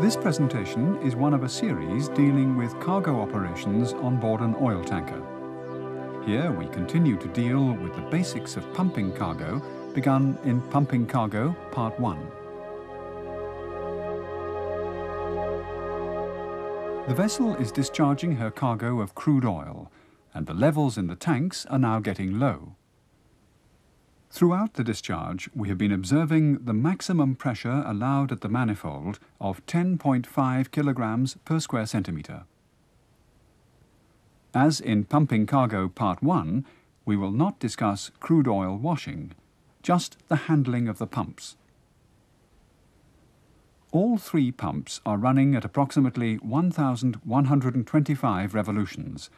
This presentation is one of a series dealing with cargo operations on board an oil tanker. Here we continue to deal with the basics of pumping cargo, begun in Pumping Cargo Part 1. The vessel is discharging her cargo of crude oil, and the levels in the tanks are now getting low. Throughout the discharge, we have been observing the maximum pressure allowed at the manifold of 10.5 kilograms per square centimetre. As in Pumping Cargo Part 1, we will not discuss crude oil washing, just the handling of the pumps. All three pumps are running at approximately 1,125 revolutions,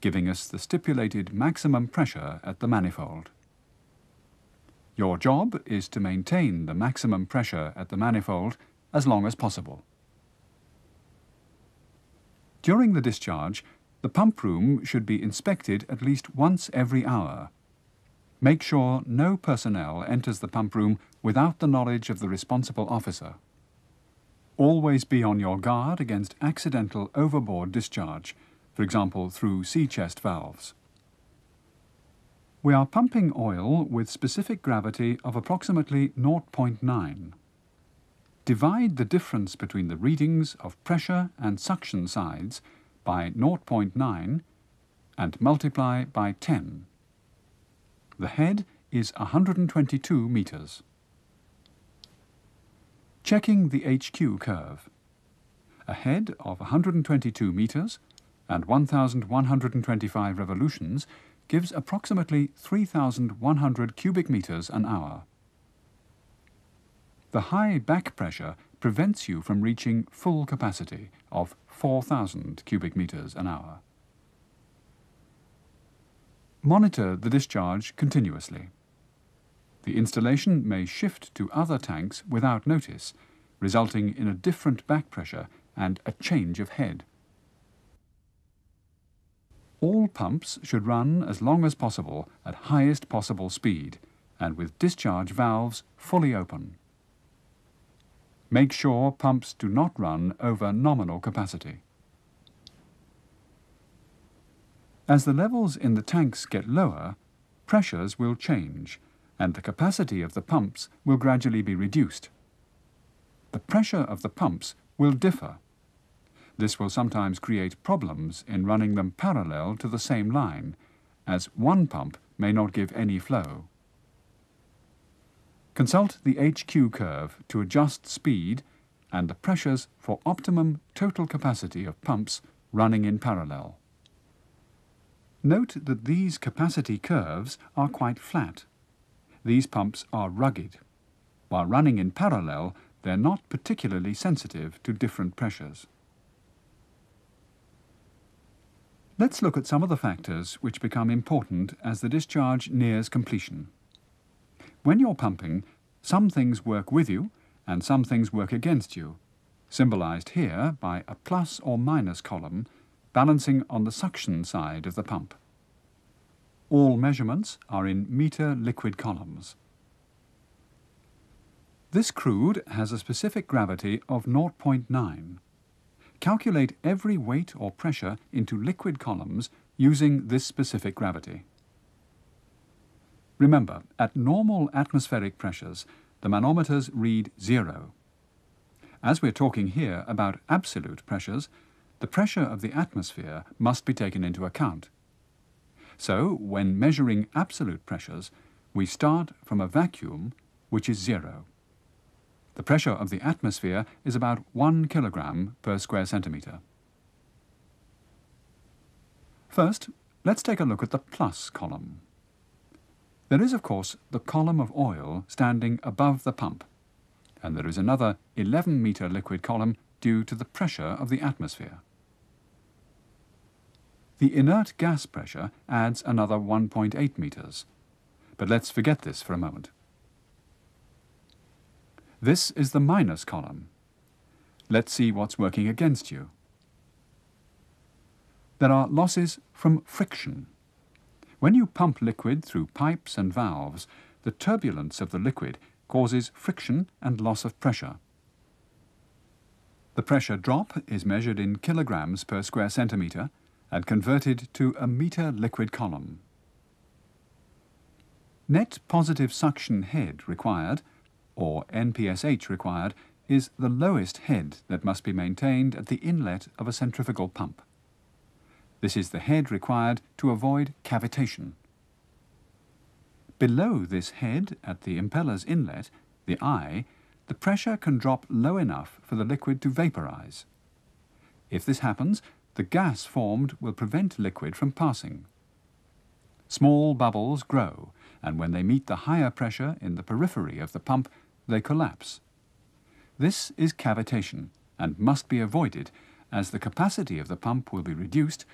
giving us the stipulated maximum pressure at the manifold. Your job is to maintain the maximum pressure at the manifold as long as possible. During the discharge, the pump room should be inspected at least once every hour. Make sure no personnel enters the pump room without the knowledge of the responsible officer. Always be on your guard against accidental overboard discharge, for example through sea chest valves. We are pumping oil with specific gravity of approximately 0.9. Divide the difference between the readings of pressure and suction sides by 0.9 and multiply by 10. The head is 122 meters. Checking the HQ curve. A head of 122 meters and 1,125 revolutions gives approximately 3,100 cubic meters an hour. The high back pressure prevents you from reaching full capacity of 4,000 cubic meters an hour. Monitor the discharge continuously. The installation may shift to other tanks without notice, resulting in a different back pressure and a change of head. All pumps should run as long as possible at highest possible speed and with discharge valves fully open. Make sure pumps do not run over nominal capacity. As the levels in the tanks get lower, pressures will change and the capacity of the pumps will gradually be reduced. The pressure of the pumps will differ. This will sometimes create problems in running them parallel to the same line, as one pump may not give any flow. Consult the HQ curve to adjust speed and the pressures for optimum total capacity of pumps running in parallel. Note that these capacity curves are quite flat. These pumps are rugged. While running in parallel, they're not particularly sensitive to different pressures. Let's look at some of the factors which become important as the discharge nears completion. When you're pumping, some things work with you and some things work against you, symbolized here by a plus or minus column balancing on the suction side of the pump. All measurements are in meter liquid columns. This crude has a specific gravity of 0.9. Calculate every weight or pressure into liquid columns using this specific gravity. Remember, at normal atmospheric pressures, the manometers read 0. As we're talking here about absolute pressures, the pressure of the atmosphere must be taken into account. So, when measuring absolute pressures, we start from a vacuum, which is 0. The pressure of the atmosphere is about 1 kilogram per square centimetre. First, let's take a look at the plus column. There is, of course, the column of oil standing above the pump, and there is another 11-metre liquid column due to the pressure of the atmosphere. The inert gas pressure adds another 1.8 metres, but let's forget this for a moment. This is the minus column. Let's see what's working against you. There are losses from friction. When you pump liquid through pipes and valves, the turbulence of the liquid causes friction and loss of pressure. The pressure drop is measured in kilograms per square centimetre and converted to a metre liquid column. Net positive suction head required, or NPSH required, is the lowest head that must be maintained at the inlet of a centrifugal pump. This is the head required to avoid cavitation. Below this head, at the impeller's inlet, the eye, the pressure can drop low enough for the liquid to vaporize. If this happens, the gas formed will prevent liquid from passing. Small bubbles grow, and when they meet the higher pressure in the periphery of the pump, they collapse. This is cavitation and must be avoided, as the capacity of the pump will be reduced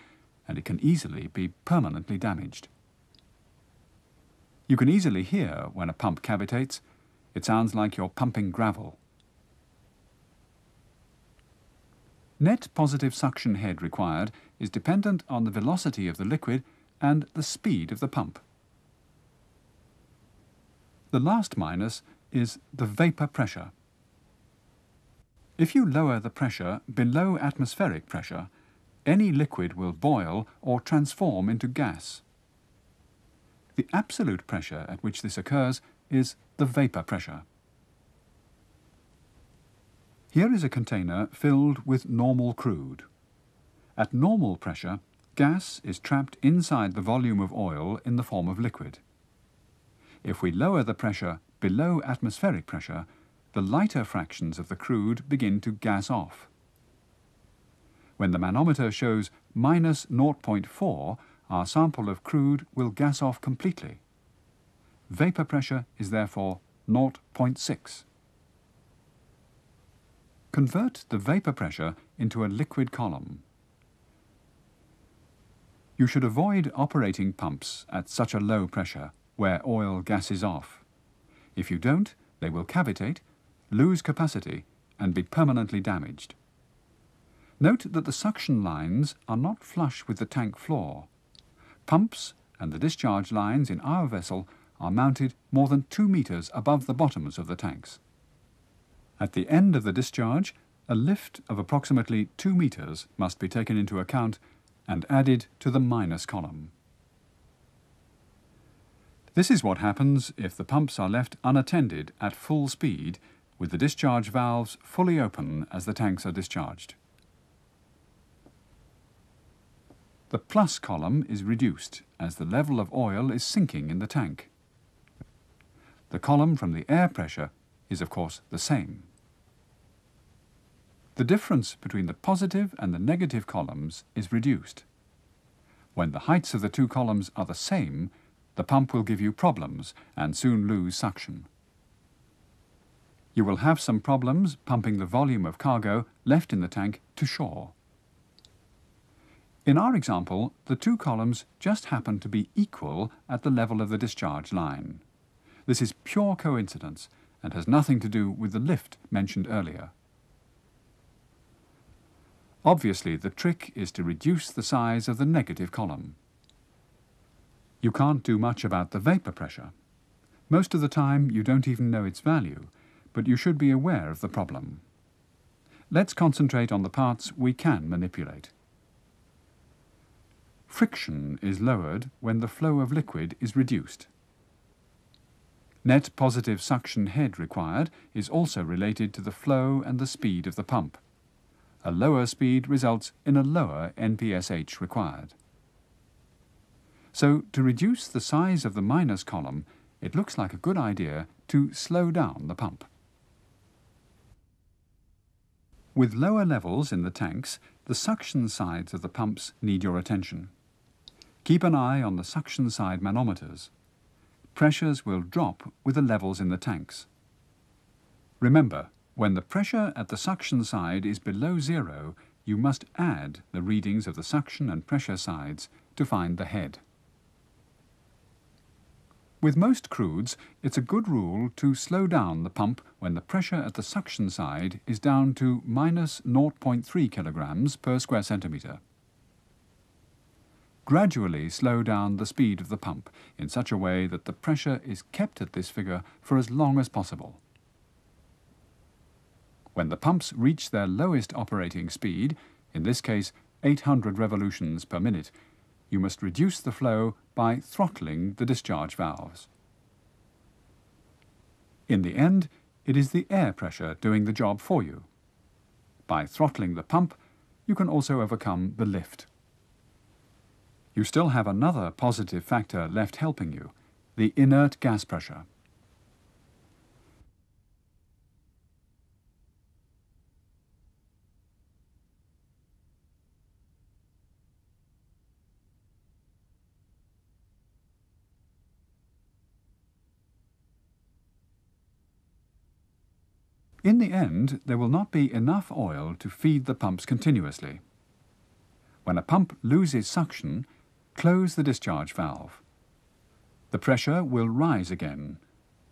and it can easily be permanently damaged. You can easily hear when a pump cavitates. It sounds like you're pumping gravel. Net positive suction head required is dependent on the velocity of the liquid and the speed of the pump. The last minus is the vapour pressure. If you lower the pressure below atmospheric pressure, any liquid will boil or transform into gas. The absolute pressure at which this occurs is the vapour pressure. Here is a container filled with normal crude. At normal pressure, gas is trapped inside the volume of oil in the form of liquid. If we lower the pressure below atmospheric pressure, the lighter fractions of the crude begin to gas off. When the manometer shows minus 0.4, our sample of crude will gas off completely. Vapour pressure is therefore 0.6. Convert the vapour pressure into a liquid column. You should avoid operating pumps at such a low pressure where oil gases off. If you don't, they will cavitate, lose capacity and be permanently damaged. Note that the suction lines are not flush with the tank floor. Pumps and the discharge lines in our vessel are mounted more than 2 meters above the bottoms of the tanks. At the end of the discharge, a lift of approximately 2 meters must be taken into account and added to the minus column. This is what happens if the pumps are left unattended at full speed with the discharge valves fully open as the tanks are discharged. The plus column is reduced as the level of oil is sinking in the tank. The column from the air pressure is of course the same. The difference between the positive and the negative columns is reduced. When the heights of the two columns are the same, the pump will give you problems and soon lose suction. You will have some problems pumping the volume of cargo left in the tank to shore. In our example, the two columns just happen to be equal at the level of the discharge line. This is pure coincidence and has nothing to do with the lift mentioned earlier. Obviously, the trick is to reduce the size of the negative column. You can't do much about the vapour pressure. Most of the time you don't even know its value, but you should be aware of the problem. Let's concentrate on the parts we can manipulate. Friction is lowered when the flow of liquid is reduced. Net positive suction head required is also related to the flow and the speed of the pump. A lower speed results in a lower NPSH required. So, to reduce the size of the minus column, it looks like a good idea to slow down the pump. With lower levels in the tanks, the suction sides of the pumps need your attention. Keep an eye on the suction side manometers. Pressures will drop with the levels in the tanks. Remember, when the pressure at the suction side is below zero, you must add the readings of the suction and pressure sides to find the head. With most crudes, it's a good rule to slow down the pump when the pressure at the suction side is down to minus 0.3 kilograms per square centimetre. Gradually slow down the speed of the pump in such a way that the pressure is kept at this figure for as long as possible. When the pumps reach their lowest operating speed, in this case 800 revolutions per minute, you must reduce the flow by throttling the discharge valves. In the end, it is the air pressure doing the job for you. By throttling the pump, you can also overcome the lift. You still have another positive factor left helping you, the inert gas pressure. In the end, there will not be enough oil to feed the pumps continuously. When a pump loses suction, close the discharge valve. The pressure will rise again,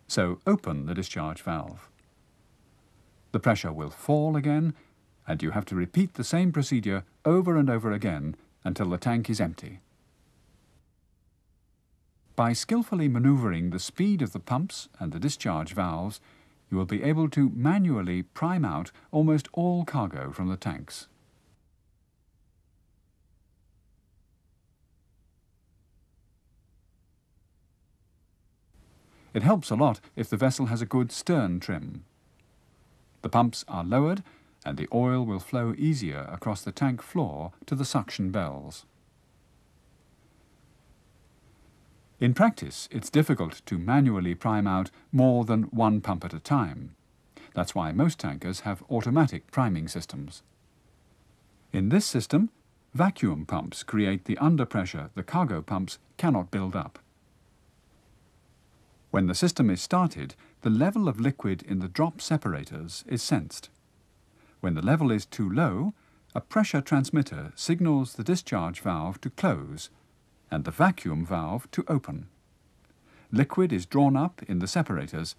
so open the discharge valve. The pressure will fall again, and you have to repeat the same procedure over and over again until the tank is empty. By skillfully maneuvering the speed of the pumps and the discharge valves, you will be able to manually prime out almost all cargo from the tanks. It helps a lot if the vessel has a good stern trim. The pumps are lowered and the oil will flow easier across the tank floor to the suction bells. In practice, it's difficult to manually prime out more than one pump at a time. That's why most tankers have automatic priming systems. In this system, vacuum pumps create the underpressure the cargo pumps cannot build up. When the system is started, the level of liquid in the drop separators is sensed. When the level is too low, a pressure transmitter signals the discharge valve to close and the vacuum valve to open. Liquid is drawn up in the separators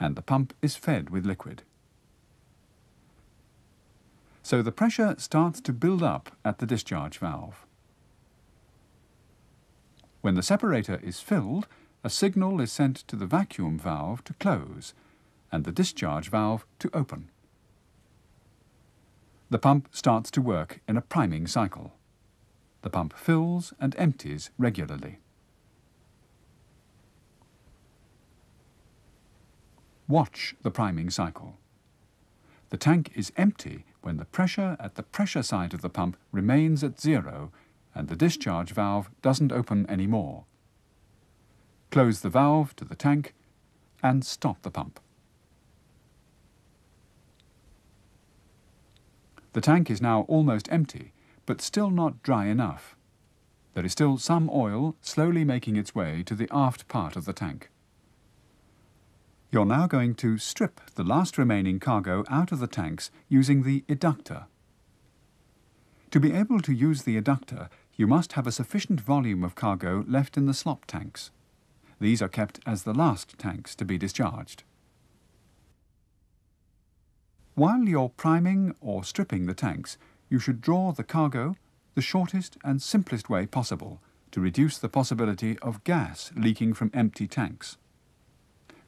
and the pump is fed with liquid. So the pressure starts to build up at the discharge valve. When the separator is filled, a signal is sent to the vacuum valve to close and the discharge valve to open. The pump starts to work in a priming cycle. The pump fills and empties regularly. Watch the priming cycle. The tank is empty when the pressure at the pressure side of the pump remains at zero and the discharge valve doesn't open anymore. Close the valve to the tank and stop the pump. The tank is now almost empty, but still not dry enough. There is still some oil slowly making its way to the aft part of the tank. You're now going to strip the last remaining cargo out of the tanks using the eductor. To be able to use the eductor, you must have a sufficient volume of cargo left in the slop tanks. These are kept as the last tanks to be discharged. While you're priming or stripping the tanks, you should draw the cargo the shortest and simplest way possible to reduce the possibility of gas leaking from empty tanks.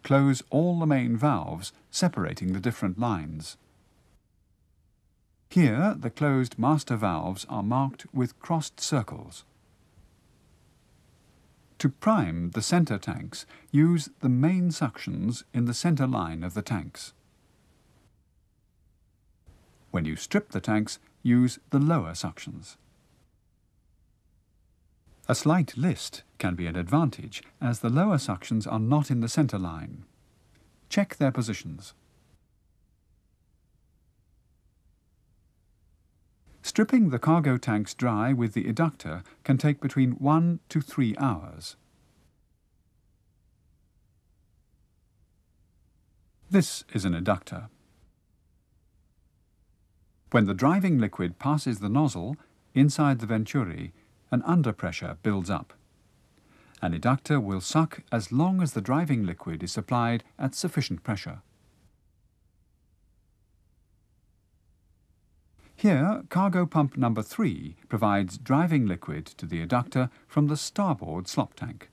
Close all the main valves separating the different lines. Here, the closed master valves are marked with crossed circles. To prime the center tanks, use the main suctions in the center line of the tanks. When you strip the tanks, use the lower suctions. A slight list can be an advantage, as the lower suctions are not in the center line. Check their positions. Stripping the cargo tanks dry with the eductor can take between 1 to 3 hours. This is an eductor. When the driving liquid passes the nozzle, inside the venturi, an underpressure builds up. An eductor will suck as long as the driving liquid is supplied at sufficient pressure. Here, cargo pump number 3 provides driving liquid to the eductor from the starboard slop tank.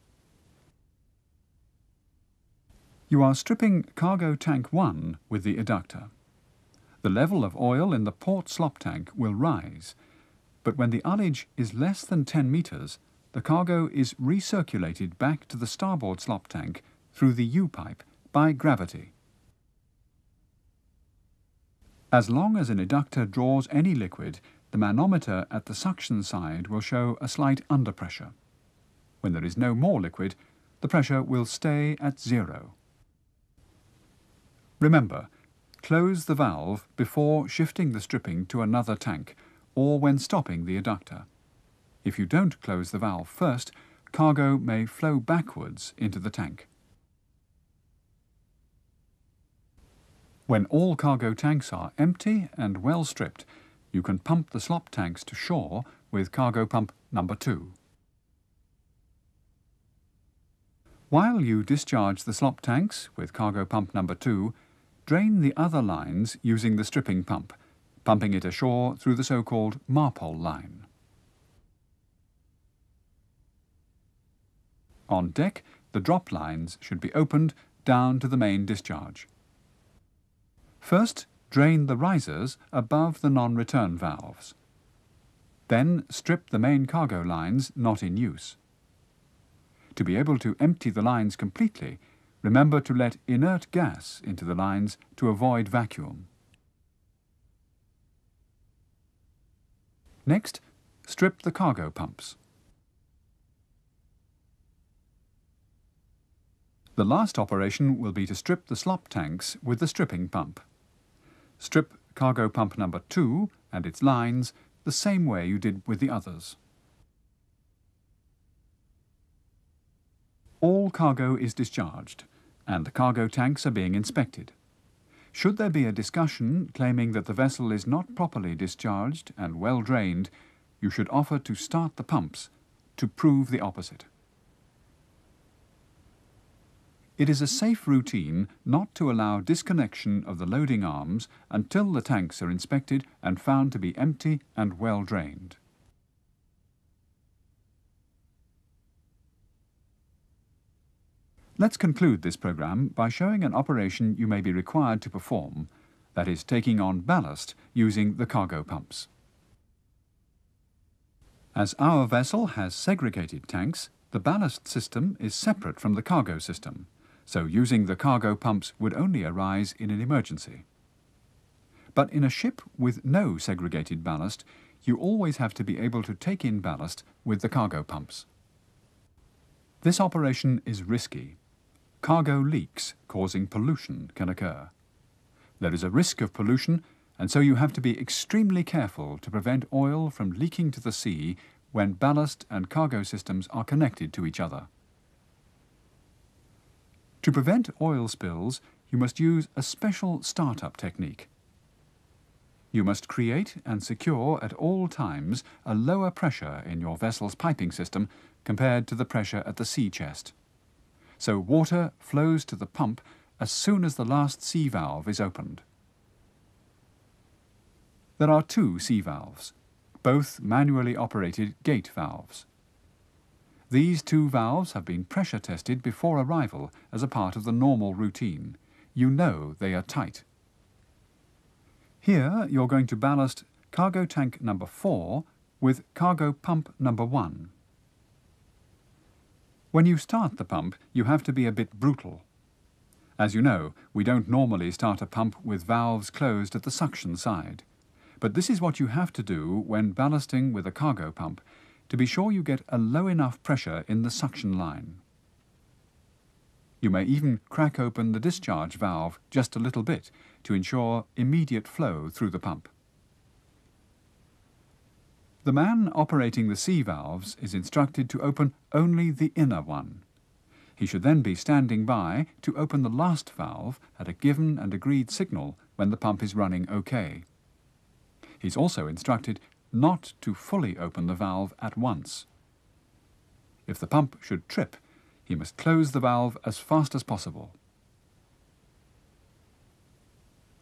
You are stripping cargo tank 1 with the eductor. The level of oil in the port slop tank will rise, but when the ullage is less than 10 metres, the cargo is recirculated back to the starboard slop tank through the U-pipe by gravity. As long as an eductor draws any liquid, the manometer at the suction side will show a slight underpressure. When there is no more liquid, the pressure will stay at 0. Remember, close the valve before shifting the stripping to another tank or when stopping the eductor. If you don't close the valve first, cargo may flow backwards into the tank. When all cargo tanks are empty and well stripped, you can pump the slop tanks to shore with cargo pump number 2. While you discharge the slop tanks with cargo pump number 2, drain the other lines using the stripping pump, pumping it ashore through the so-called Marpole line. On deck, the drop lines should be opened down to the main discharge. First, drain the risers above the non-return valves. Then strip the main cargo lines not in use. To be able to empty the lines completely, remember to let inert gas into the lines to avoid vacuum. Next, strip the cargo pumps. The last operation will be to strip the slop tanks with the stripping pump. Strip cargo pump number 2 and its lines the same way you did with the others. All cargo is discharged, and the cargo tanks are being inspected. Should there be a discussion claiming that the vessel is not properly discharged and well drained, you should offer to start the pumps to prove the opposite. It is a safe routine not to allow disconnection of the loading arms until the tanks are inspected and found to be empty and well drained. Let's conclude this program by showing an operation you may be required to perform, that is, taking on ballast using the cargo pumps. As our vessel has segregated tanks, the ballast system is separate from the cargo system, so using the cargo pumps would only arise in an emergency. But in a ship with no segregated ballast, you always have to be able to take in ballast with the cargo pumps. This operation is risky. Cargo leaks causing pollution can occur. There is a risk of pollution, and so you have to be extremely careful to prevent oil from leaking to the sea when ballast and cargo systems are connected to each other. To prevent oil spills, you must use a special start-up technique. You must create and secure at all times a lower pressure in your vessel's piping system compared to the pressure at the sea chest. So water flows to the pump as soon as the last sea valve is opened. There are 2 sea valves, both manually operated gate valves. These 2 valves have been pressure tested before arrival as a part of the normal routine. You know they are tight. Here you're going to ballast cargo tank number 4 with cargo pump number 1. When you start the pump, you have to be a bit brutal. As you know, we don't normally start a pump with valves closed at the suction side. But this is what you have to do when ballasting with a cargo pump, to be sure you get a low enough pressure in the suction line. You may even crack open the discharge valve just a little bit to ensure immediate flow through the pump. The man operating the sea valves is instructed to open only the inner one. He should then be standing by to open the last valve at a given and agreed signal when the pump is running okay. He's also instructed not to fully open the valve at once. If the pump should trip, he must close the valve as fast as possible.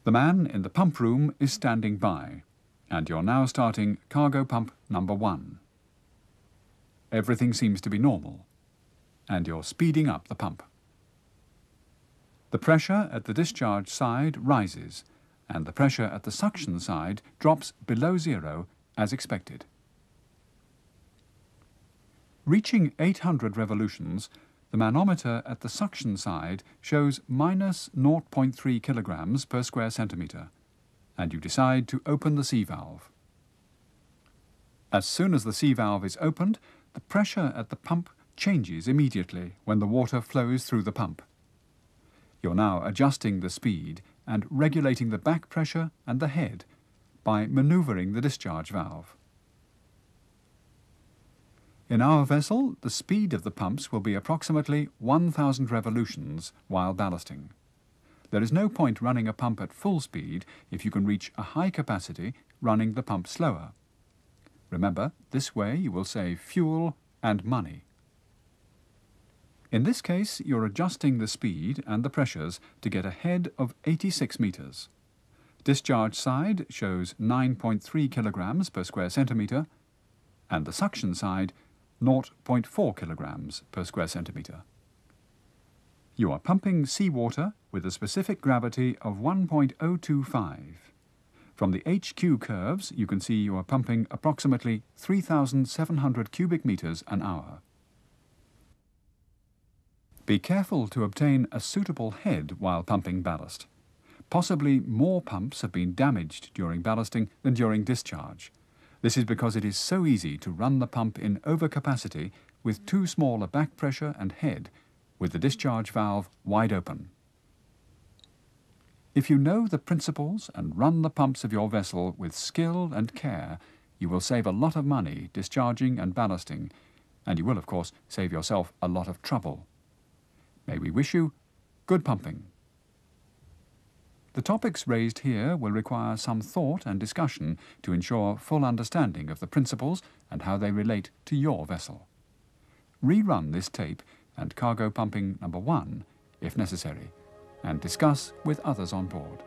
The man in the pump room is standing by, and you're now starting cargo pump number 1. Everything seems to be normal, and you're speeding up the pump. The pressure at the discharge side rises, and the pressure at the suction side drops below zero as expected. Reaching 800 revolutions, the manometer at the suction side shows minus 0.3 kilograms per square centimetre, and you decide to open the C-valve. As soon as the C-valve is opened, the pressure at the pump changes immediately when the water flows through the pump. You're now adjusting the speed and regulating the back pressure and the head by manoeuvring the discharge valve. In our vessel, the speed of the pumps will be approximately 1,000 revolutions while ballasting. There is no point running a pump at full speed if you can reach a high capacity running the pump slower. Remember, this way you will save fuel and money. In this case, you're adjusting the speed and the pressures to get a head of 86 meters. Discharge side shows 9.3 kilograms per square centimetre, and the suction side 0.4 kilograms per square centimetre. You are pumping seawater with a specific gravity of 1.025. From the HQ curves, you can see you are pumping approximately 3,700 cubic meters an hour. Be careful to obtain a suitable head while pumping ballast. Possibly more pumps have been damaged during ballasting than during discharge. This is because it is so easy to run the pump in overcapacity with too small a back pressure and head, with the discharge valve wide open. If you know the principles and run the pumps of your vessel with skill and care, you will save a lot of money discharging and ballasting, and you will, of course, save yourself a lot of trouble. May we wish you good pumping. The topics raised here will require some thought and discussion to ensure full understanding of the principles and how they relate to your vessel. Rerun this tape and cargo pumping number 1, if necessary, and discuss with others on board.